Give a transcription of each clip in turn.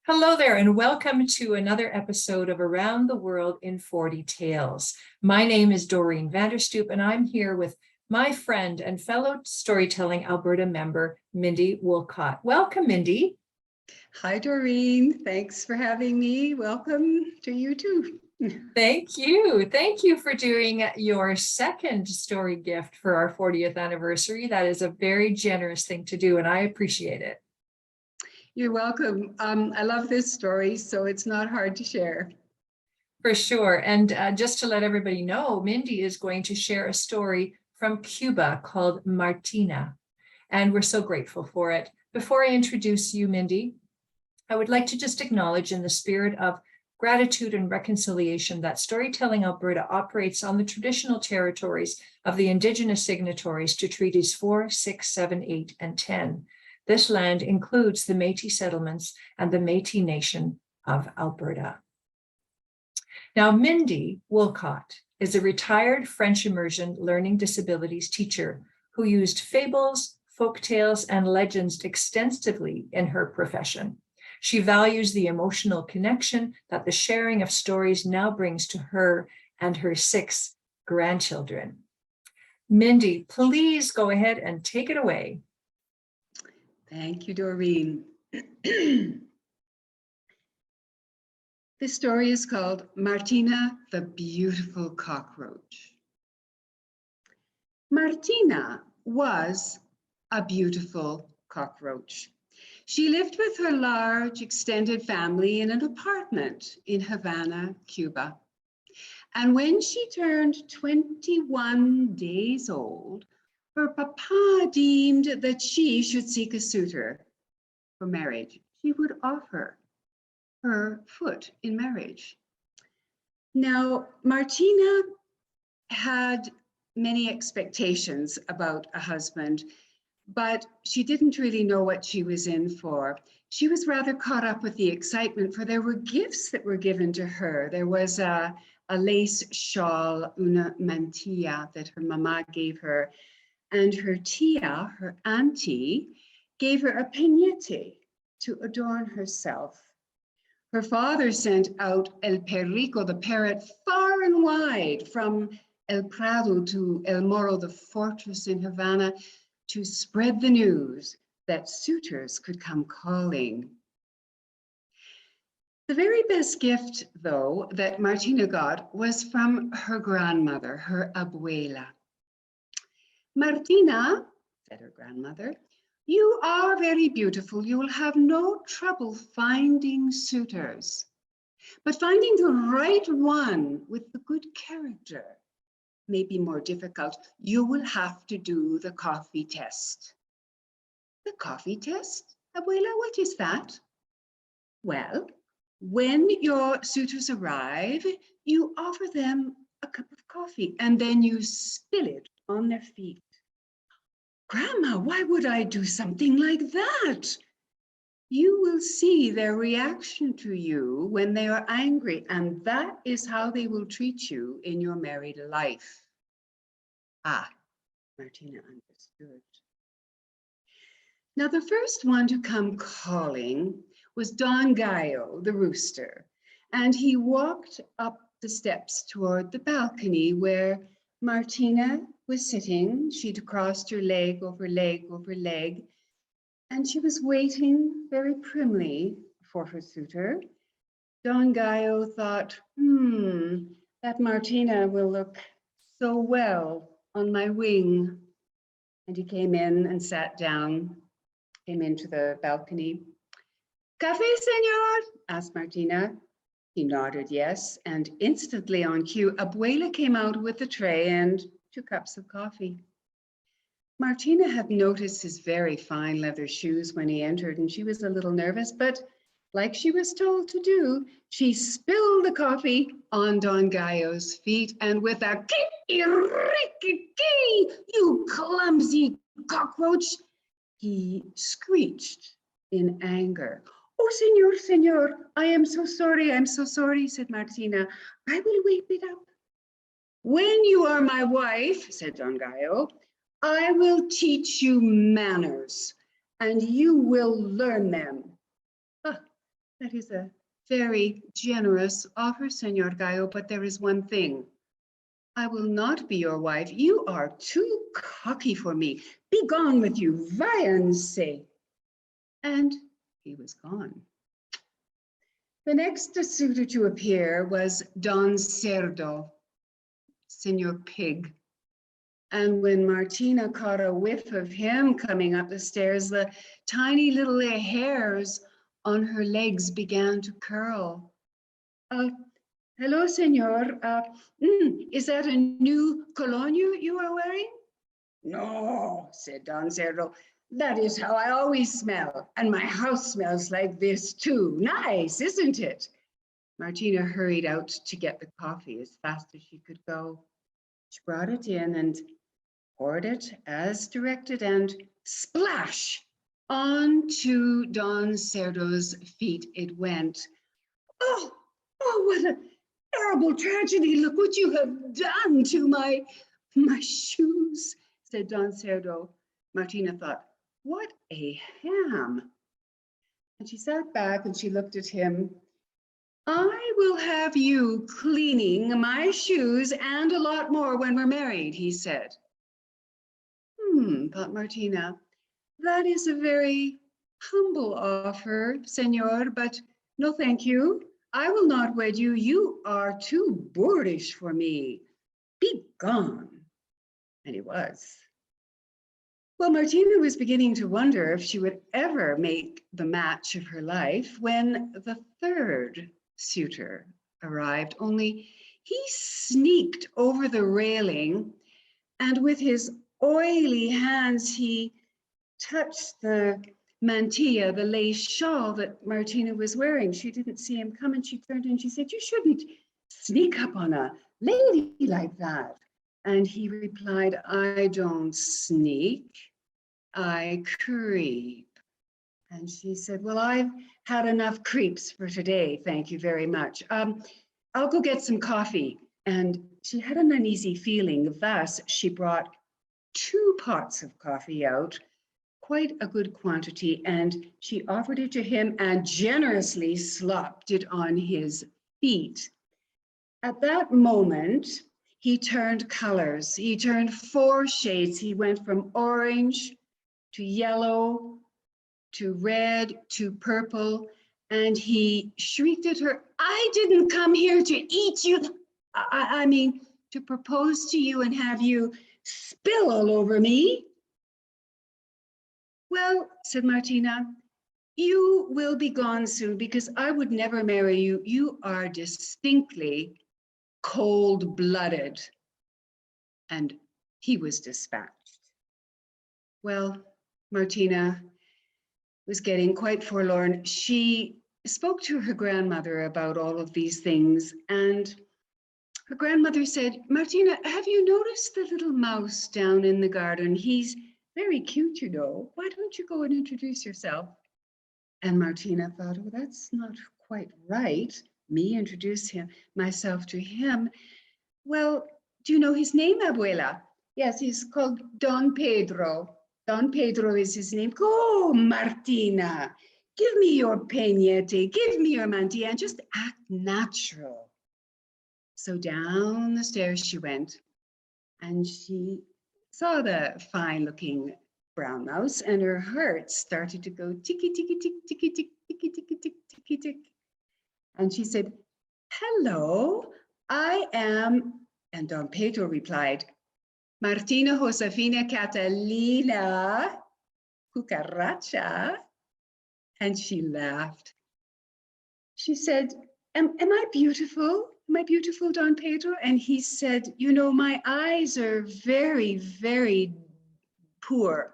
Hello there, and welcome to another episode of Around the World in 40 Tales. My name is Doreen Vanderstoep, and I'm here with my friend and fellow Storytelling Alberta member, Mindy Woolcott. Welcome, Mindy. Hi, Doreen. Thanks for having me. Welcome to you too. Thank you. Thank you for doing your second story gift for our 40th anniversary. That is a very generous thing to do, and I appreciate it. You're welcome. I love this story, so it's not hard to share. For sure. And just to let everybody know, Mindy is going to share a story from Cuba called Martina, and we're so grateful for it. Before I introduce you, Mindy, I would like to just acknowledge, in the spirit of gratitude and reconciliation, that Storytelling Alberta operates on the traditional territories of the Indigenous signatories to Treaties 4, 6, 7, 8, and 10. This land includes the Métis settlements and the Métis Nation of Alberta. Now, Mindy Woolcott is a retired French immersion learning disabilities teacher who used fables, folktales, and legends extensively in her profession. She values the emotional connection that the sharing of stories now brings to her and her 6 grandchildren. Mindy, please go ahead and take it away. Thank you, Doreen. This story is called Martina, the Beautiful Cockroach. Martina was a beautiful cockroach. She lived with her large extended family in an apartment in Havana, Cuba. And when she turned 21 days old, her papa deemed that she should seek a suitor for marriage. She would offer her foot in marriage. Now, Martina had many expectations about a husband, but she didn't really know what she was in for. She was rather caught up with the excitement, for there were gifts that were given to her. There was a lace shawl, una mantilla, that her mama gave her, and her tia, her auntie, gave her a piñete to adorn herself. Her father sent out El Perico, the parrot, far and wide, from El Prado to El Morro, the fortress in Havana, to spread the news that suitors could come calling. The very best gift, though, that Martina got was from her grandmother, her abuela. Martina, said her grandmother, you are very beautiful. You will have no trouble finding suitors. But finding the right one with the good character may be more difficult. You will have to do the coffee test. The coffee test? Abuela, what is that? Well, when your suitors arrive, you offer them a cup of coffee and then you spill it on their feet. Grandma, why would I do something like that? You will see their reaction to you when they are angry, and that is how they will treat you in your married life. Ah, Martina understood. Now, the first one to come calling was Don Gallo, the rooster, and he walked up the steps toward the balcony where Martina was sitting. She'd crossed her leg over leg over leg, and she was waiting very primly for her suitor. Don Gallo thought, that Martina will look so well on my wing. And he came in and sat down, came into the balcony. Café, señor? Asked Martina. He nodded yes, and instantly on cue, Abuela came out with a tray and 2 cups of coffee. Martina had noticed his very fine leather shoes when he entered, and she was a little nervous, but like she was told to do, she spilled the coffee on Don Gallo's feet, and with a "Kiki-riki-ki, you clumsy cockroach," he screeched in anger. Oh, señor, señor, I am so sorry, said Martina. I will wipe it up. When you are my wife, said Don Gallo, I will teach you manners, and you will learn them. That is a very generous offer, Senor Gallo, but there is one thing. I will not be your wife. You are too cocky for me. Be gone with you, váyanse. And he was gone. The next suitor to appear was Don Cerdo, Senor Pig. And when Martina caught a whiff of him coming up the stairs, the tiny little hairs on her legs began to curl. Hello, senor. Is that a new cologne you are wearing? No, said Don Cerdo. That is how I always smell. And my house smells like this too. Nice, isn't it? Martina hurried out to get the coffee as fast as she could go. She brought it in and poured it as directed, and splash onto Don Cerdo's feet it went. Oh, what a terrible tragedy. Look what you have done to my shoes, said Don Cerdo. Martina thought, what a ham. And she sat back and she looked at him. I will have you cleaning my shoes and a lot more when we're married, he said. Thought Martina, that is a very humble offer, senor, but no thank you. I will not wed you. You are too boorish for me. Be gone. And he was. Well, Martina was beginning to wonder if she would ever make the match of her life when the third suitor arrived, only he sneaked over the railing and with his oily hands, he touched the mantilla, the lace shawl that Martina was wearing. She didn't see him come and she turned and she said, you shouldn't sneak up on a lady like that. And he replied, I don't sneak, I creep. And she said, well, I've had enough creeps for today. Thank you very much. I'll go get some coffee. And she had an uneasy feeling. Thus, she brought 2 pots of coffee out, quite a good quantity, and she offered it to him and generously slopped it on his feet. At that moment, he turned colors. He turned 4 shades. He went from orange to yellow to red to purple, and he shrieked at her, I didn't come here to eat you. I mean, to propose to you and have you spill all over me. Well, said Martina, you will be gone soon because I would never marry you. You are distinctly cold-blooded. And he was dispatched. Well, Martina was getting quite forlorn. She spoke to her grandmother about all of these things, and her grandmother said, Martina, have you noticed the little mouse down in the garden? He's very cute, you know. Why don't you go and introduce yourself? And Martina thought, oh, that's not quite right. Me introduce myself to him. Well, do you know his name, Abuela? Yes, he's called Don Pedro. Don Pedro is his name. Go, Martina. Give me your peñete, give me your mantilla, and just act natural. So down the stairs she went, and she saw the fine-looking brown mouse, and her heart started to go ticky, ticky, tick, ticky, tick, ticky, ticky, tick, ticky, tick. And she said, hello, I am, and Don Pedro replied, Martina Josefina Catalina Cucaracha. And she laughed. She said, am I beautiful? Am I beautiful, Don Pedro? And he said, you know, my eyes are very, very poor.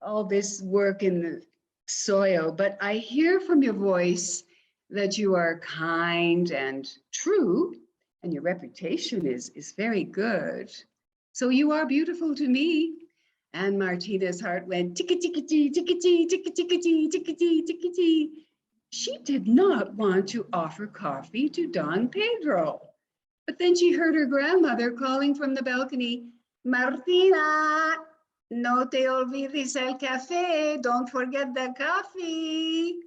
All this work in the soil, but I hear from your voice that you are kind and true, and your reputation is very good. So you are beautiful to me. And Martina's heart went tickety, tickety, tickety, tickety, tickety, tickety. She did not want to offer coffee to Don Pedro. But then she heard her grandmother calling from the balcony, Martina, no te olvides el café, don't forget the coffee.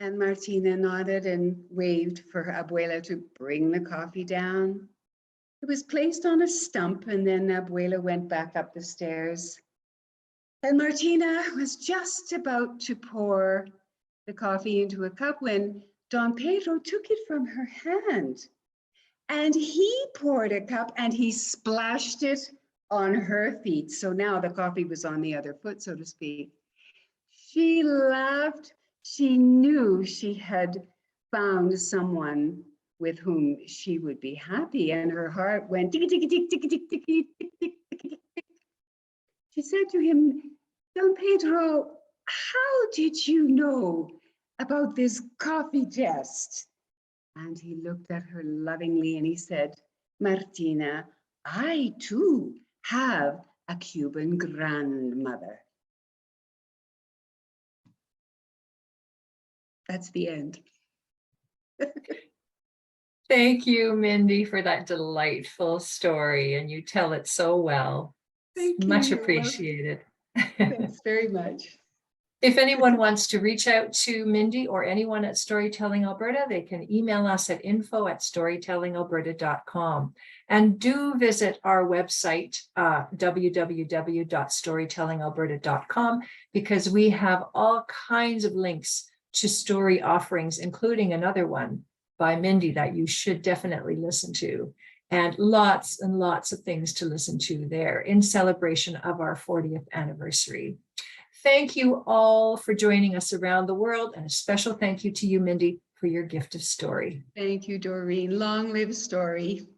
And Martina nodded and waved for her abuela to bring the coffee down. It was placed on a stump, and then abuela went back up the stairs. And Martina was just about to pour the coffee into a cup when Don Pedro took it from her hand. And he poured a cup and he splashed it on her feet. So now the coffee was on the other foot, so to speak. She laughed. She knew she had found someone with whom she would be happy, and her heart went tick, tick, tick, tick, tick, tick, tick, tick, tick, tick. She said to him, Don Pedro, how did you know about this coffee test? And he looked at her lovingly and he said, Martina, I too have a Cuban grandmother. That's the end. Thank you, Mindy, for that delightful story. And you tell it so well. Thank Much you. appreciated. Thanks very much. If anyone wants to reach out to Mindy or anyone at Storytelling Alberta, they can email us at info@storytellingalberta.com. And do visit our website, www.storytellingalberta.com, because we have all kinds of links to story offerings, including another one by Mindy that you should definitely listen to. And lots of things to listen to there in celebration of our 40th anniversary. Thank you all for joining us around the world, and a special thank you to you, Mindy, for your gift of story. Thank you, Doreen. Long live story.